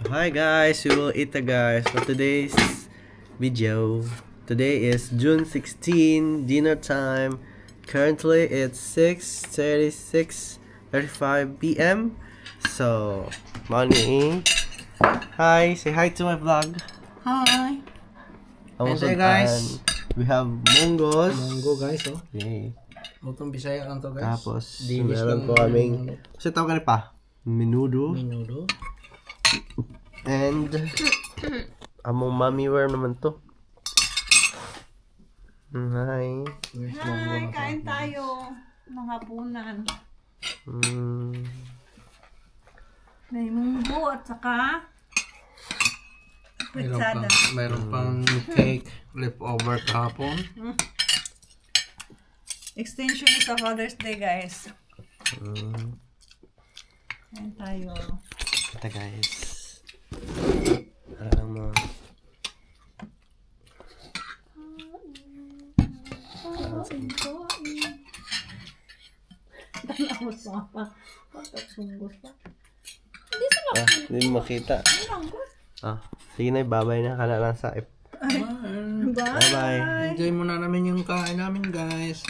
Hi guys, we will eat guys for today's video. Today is June 16, dinner time. Currently it's 6:35 p.m. So, morning. Hi, say hi to my vlog. Hi. Hey guys. We have munggos. Munggo guys, oh. Okay. Lutong Bisaya lang to guys. Tapos, Dinis meron lang po kaming, kasi tawag ka pa, menudo. Menudo. And, among mommy wear naman to. Hi. Hi, kain tayo ng hapunan. May munggo at saka fritada. Mayroon pang cake leftover kahapon. Extension is sa Father's Day, guys. Kain tayo. Ito guys. Tanawos pa. Pagkasunggos pa. Hindi mo makita. Sige na, babay na ka na lang sa ip. Bye. Bye. Enjoy muna namin yung kain namin guys.